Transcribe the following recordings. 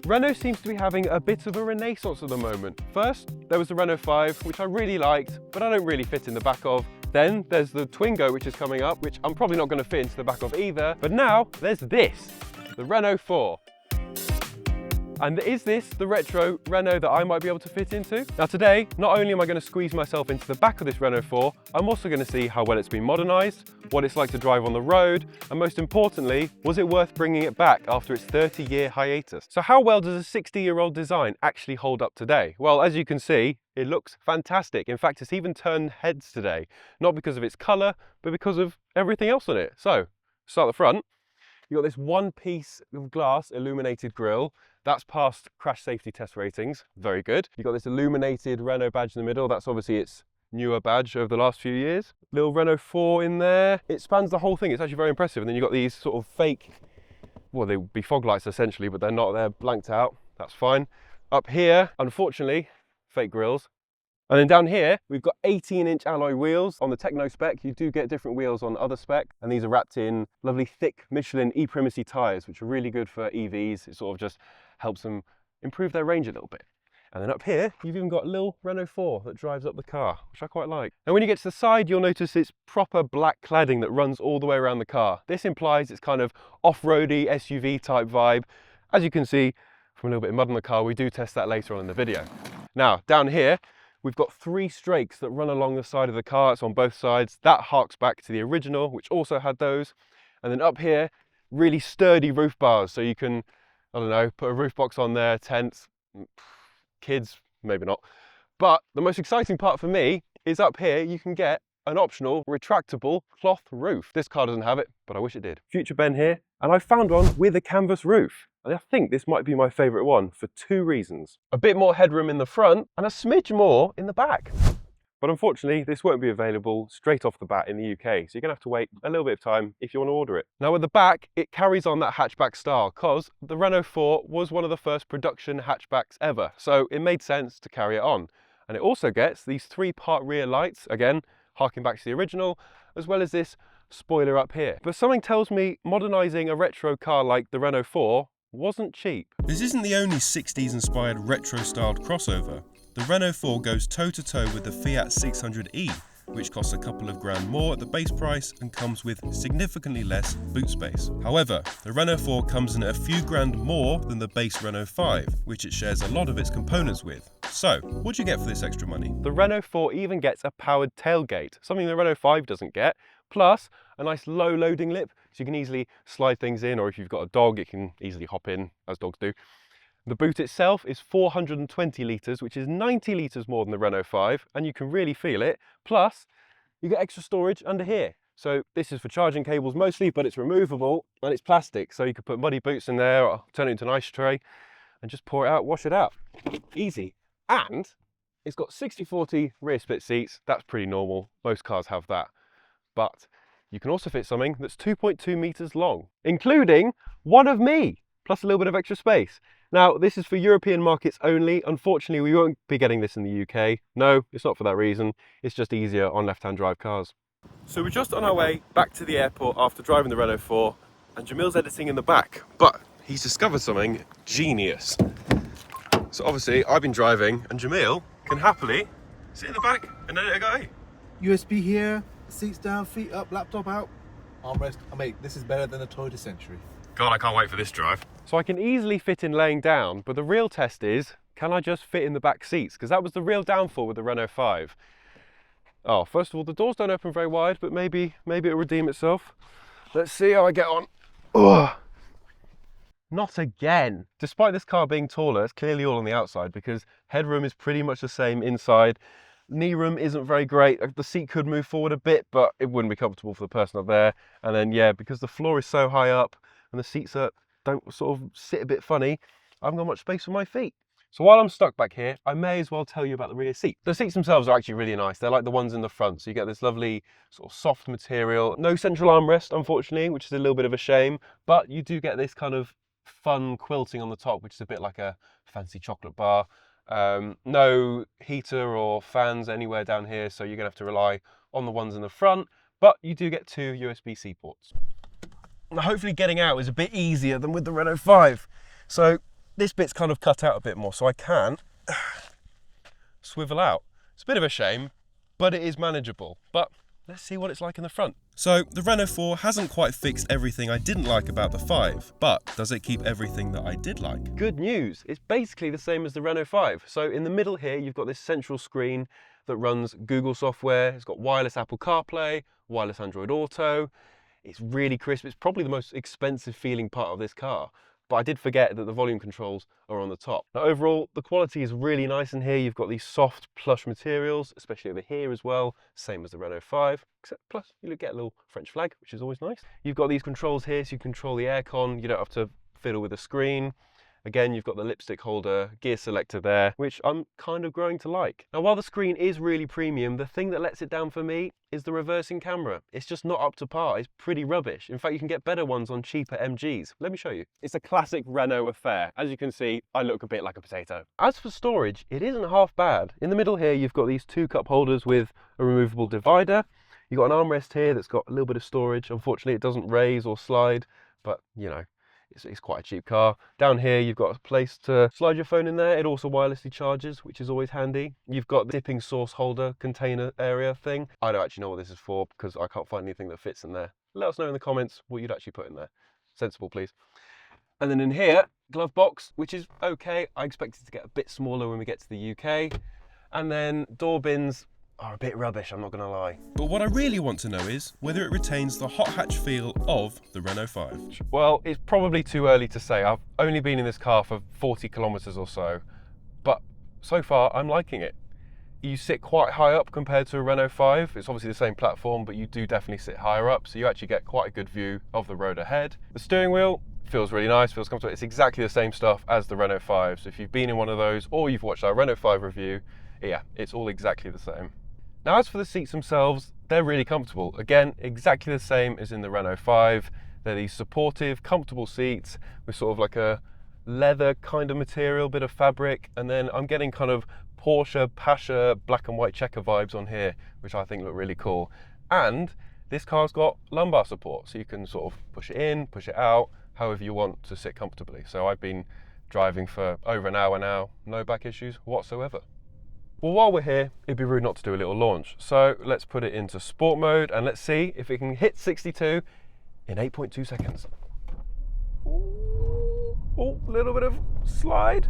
Renault seems to be having a bit of a renaissance at the moment. First, there was the Renault 5, which I really liked, but I don't really fit in the back of. Then there's the Twingo, which is coming up, which I'm probably not going to fit into the back of either. But now there's this, the Renault 4. And is this the retro Renault that I might be able to fit into? Now today, not only am I going to squeeze myself into the back of this Renault 4, I'm also going to see how well it's been modernised, what it's like to drive on the road, and most importantly, was it worth bringing it back after its 30-year hiatus? So how well does a 60-year-old design actually hold up today? Well, as you can see, it looks fantastic. In fact, it's even turned heads today, not because of its colour, but because of everything else on it. So, start at the front. You've got this one piece of glass illuminated grille. That's passed crash safety test ratings, very good. You've got this illuminated Renault badge in the middle. That's obviously its newer badge over the last few years. Little Renault 4 in there. It spans the whole thing. It's actually very impressive. And then you've got these sort of fake, well, they would be fog lights essentially, but they're not. They're blanked out. That's fine. Up here, unfortunately, fake grills. And then down here, we've got 18-inch alloy wheels. On the Techno spec, you do get different wheels on other spec, and these are wrapped in lovely thick Michelin e-Primacy tyres, which are really good for EVs. It sort of just helps them improve their range a little bit. And then up here, you've even got a little Renault 4 that drives up the car, which I quite like. And when you get to the side, you'll notice it's proper black cladding that runs all the way around the car. This implies it's kind of off-roady SUV type vibe. As you can see from a little bit of mud on the car, we do test that later on in the video. Now, down here, we've got 3 strakes that run along the side of the car. It's on both sides. That harks back to the original, which also had those. And then up here, really sturdy roof bars. So you can, I don't know, put a roof box on there, tents, kids, maybe not. But the most exciting part for me is up here, you can get an optional retractable cloth roof. This car doesn't have it, but I wish it did. Future Ben here, and I found one with a canvas roof. And I think this might be my favourite one for 2 reasons. A bit more headroom in the front and a smidge more in the back. But unfortunately, this won't be available straight off the bat in the UK, so you're going to have to wait a little bit of time if you want to order it. Now at the back, it carries on that hatchback style because the Renault 4 was one of the first production hatchbacks ever, so it made sense to carry it on. And it also gets these 3-part rear lights, again, harking back to the original, as well as this spoiler up here. But something tells me modernising a retro car like the Renault 4 wasn't cheap. This isn't the only 60s inspired retro styled crossover. The Renault 4 goes toe to toe with the Fiat 600e, which costs a couple of grand more at the base price and comes with significantly less boot space. However, the Renault 4 comes in at a few grand more than the base Renault 5, which it shares a lot of its components with. So, what do you get for this extra money? The Renault 4 even gets a powered tailgate, something the Renault 5 doesn't get, plus a nice low loading lip, so you can easily slide things in, or if you've got a dog, it can easily hop in, as dogs do. The boot itself is 420 litres, which is 90 litres more than the Renault 5, and you can really feel it. Plus, you get extra storage under here. So this is for charging cables mostly, but it's removable and it's plastic. So you could put muddy boots in there, or turn it into an ice tray, and just pour it out, wash it out. Easy. And it's got 60/40 rear split seats. That's pretty normal. Most cars have that. But you can also fit something that's 2.2 metres long, including one of me, plus a little bit of extra space. Now, this is for European markets only. Unfortunately, we won't be getting this in the UK. No, it's not for that reason. It's just easier on left-hand drive cars. So we're just on our way back to the airport after driving the Renault 4, and Jamil's editing in the back, but he's discovered something genius. So obviously, I've been driving, and Jamil can happily sit in the back and edit a guy. USB here, seats down, feet up, laptop out, armrest. Oh, mate, this is better than a Toyota Century. God, I can't wait for this drive. So I can easily fit in laying down, but the real test is, can I just fit in the back seats? Because that was the real downfall with the Renault 5. Oh, first of all, the doors don't open very wide, but maybe it'll redeem itself. Let's see how I get on. Ugh. Not again. Despite this car being taller, it's clearly all on the outside because headroom is pretty much the same inside. Knee room isn't very great. The seat could move forward a bit, but it wouldn't be comfortable for the person up there. And then, yeah, because the floor is so high up and the seats don't sort of sit a bit funny, I haven't got much space for my feet. So while I'm stuck back here, I may as well tell you about the rear seat. The seats themselves are actually really nice. They're like the ones in the front. So you get this lovely sort of soft material. No central armrest, unfortunately, which is a little bit of a shame. But you do get this kind of fun quilting on the top, which is a bit like a fancy chocolate bar. No heater or fans anywhere down here, so you're going to have to rely on the ones in the front. But you do get 2 USB-C ports. Now, hopefully getting out is a bit easier than with the Renault 5. So this bit's kind of cut out a bit more, so I can swivel out. It's a bit of a shame, but it is manageable. But let's see what it's like in the front. So the Renault 4 hasn't quite fixed everything I didn't like about the 5, but does it keep everything that I did like? Good news, it's basically the same as the Renault 5. So in the middle here, you've got this central screen that runs Google software. It's got wireless Apple CarPlay, wireless Android Auto. It's really crisp. It's probably the most expensive feeling part of this car. But I did forget that the volume controls are on the top. Now overall, the quality is really nice in here. You've got these soft plush materials, especially over here as well, same as the Renault 5, except plus you get a little French flag, which is always nice. You've got these controls here, so you control the aircon. You don't have to fiddle with the screen. Again, you've got the lipstick holder, gear selector there, which I'm kind of growing to like. Now, while the screen is really premium, the thing that lets it down for me is the reversing camera. It's just not up to par. It's pretty rubbish. In fact, you can get better ones on cheaper MGs. Let me show you. It's a classic Renault affair. As you can see, I look a bit like a potato. As for storage, it isn't half bad. In the middle here, you've got these 2 cup holders with a removable divider. You've got an armrest here that's got a little bit of storage. Unfortunately, it doesn't raise or slide, but you know, it's quite a cheap car. Down here, you've got a place to slide your phone in there. It also wirelessly charges, which is always handy. You've got the dipping sauce holder container area thing. I don't actually know what this is for because I can't find anything that fits in there. Let us know in the comments what you'd actually put in there. Sensible, please. And then in here, glove box, which is okay. I expect it to get a bit smaller when we get to the UK. And then door bins are a bit rubbish, I'm not going to lie. But what I really want to know is whether it retains the hot hatch feel of the Renault 5. Well, it's probably too early to say. I've only been in this car for 40 kilometers or so, but so far I'm liking it. You sit quite high up compared to a Renault 5. It's obviously the same platform, but you do definitely sit higher up, so you actually get quite a good view of the road ahead. The steering wheel feels really nice, feels comfortable. It's exactly the same stuff as the Renault 5, so if you've been in one of those or you've watched our Renault 5 review, yeah, it's all exactly the same. Now, as for the seats themselves, they're really comfortable. Again, exactly the same as in the Renault 5. They're these supportive, comfortable seats with sort of like a leather kind of material, bit of fabric, and then I'm getting kind of Porsche, Pasha, black and white checker vibes on here, which I think look really cool. And this car's got lumbar support, so you can sort of push it in, push it out, however you want to sit comfortably. So I've been driving for over an hour now, no back issues whatsoever. Well, while we're here, it'd be rude not to do a little launch. So let's put it into sport mode and let's see if it can hit 62 in 8.2 seconds. Oh, a little bit of slide.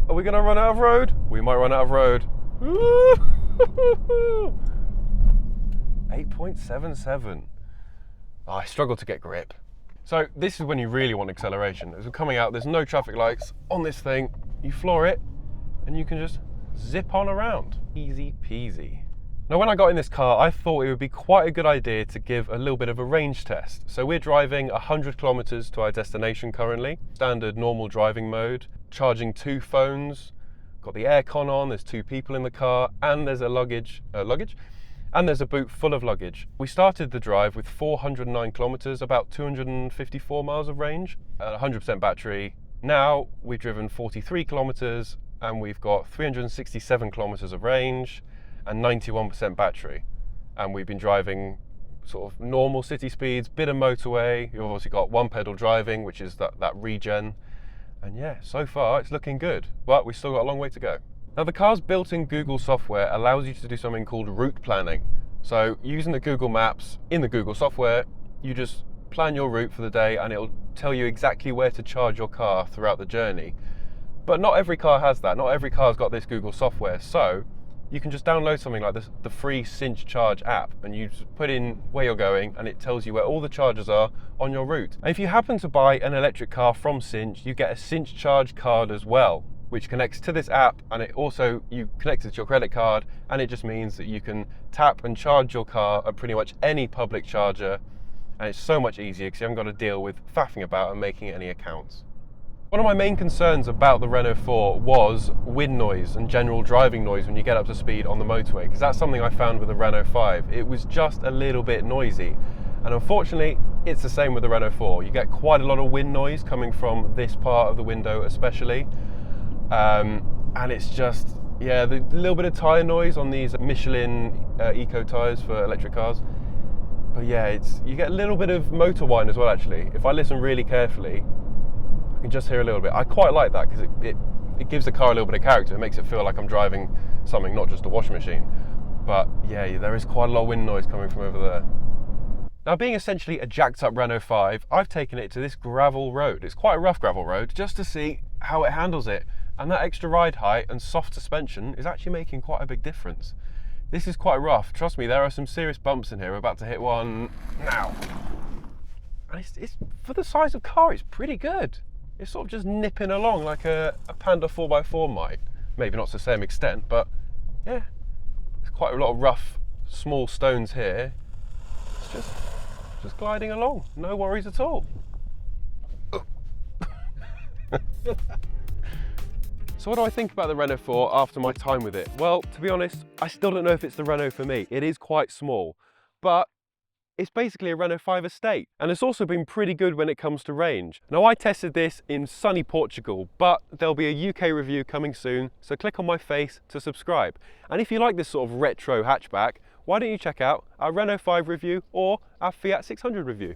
Are we gonna run out of road? We might run out of road. 8.77. Oh, I struggle to get grip. So this is when you really want acceleration. As we're coming out, there's no traffic lights on this thing. You floor it, and you can just zip on around. Easy peasy. Now, when I got in this car, I thought it would be quite a good idea to give a little bit of a range test. So we're driving 100 kilometers to our destination currently. Standard normal driving mode, charging 2 phones, got the aircon on, there's 2 people in the car, and there's a and there's a boot full of luggage. We started the drive with 409 kilometers, about 254 miles of range, 100% battery. Now we've driven 43 kilometers, and we've got 367 kilometers of range and 91% battery. And we've been driving sort of normal city speeds, bit of motorway. You've obviously got 1 pedal driving, which is that regen. And yeah, so far it's looking good, but we've still got a long way to go. Now, the car's built-in Google software allows you to do something called route planning. So using the Google Maps in the Google software, you just plan your route for the day and it'll tell you exactly where to charge your car throughout the journey. But not every car has that. Not every car's got this Google software. So you can just download something like this, the free Cinch Charge app, and you just put in where you're going and it tells you where all the chargers are on your route. And if you happen to buy an electric car from Cinch, you get a Cinch Charge card as well, which connects to this app, and it also, you connect it to your credit card, and it just means that you can tap and charge your car at pretty much any public charger, and it's so much easier because you haven't got to deal with faffing about and making any accounts. One of my main concerns about the Renault 4 was wind noise and general driving noise when you get up to speed on the motorway, because that's something I found with the Renault 5. It was just a little bit noisy, and unfortunately it's the same with the Renault 4. You get quite a lot of wind noise coming from this part of the window especially, and it's just, yeah, the little bit of tyre noise on these Michelin eco tyres for electric cars. But yeah, you get a little bit of motor whine as well actually. If I listen really carefully, I can just hear a little bit. I quite like that because it gives the car a little bit of character. It makes it feel like I'm driving something, not just a washing machine. But yeah, there is quite a lot of wind noise coming from over there. Now, being essentially a jacked up Renault 5, I've taken it to this gravel road. It's quite a rough gravel road, just to see how it handles it. And that extra ride height and soft suspension is actually making quite a big difference. This is quite rough. Trust me, there are some serious bumps in here. We're about to hit one now. And it's for the size of car, it's pretty good. It's sort of just nipping along like a Panda 4x4 might. Maybe not to the same extent, but yeah. There's quite a lot of rough, small stones here. It's just gliding along, no worries at all. So what do I think about the Renault 4 after my time with it? Well, to be honest, I still don't know if it's the Renault for me. It is quite small, but it's basically a Renault 5 estate, and it's also been pretty good when it comes to range. Now, I tested this in sunny Portugal, but there'll be a UK review coming soon, so click on my face to subscribe. And if you like this sort of retro hatchback, why don't you check out our Renault 5 review or our Fiat 600 review?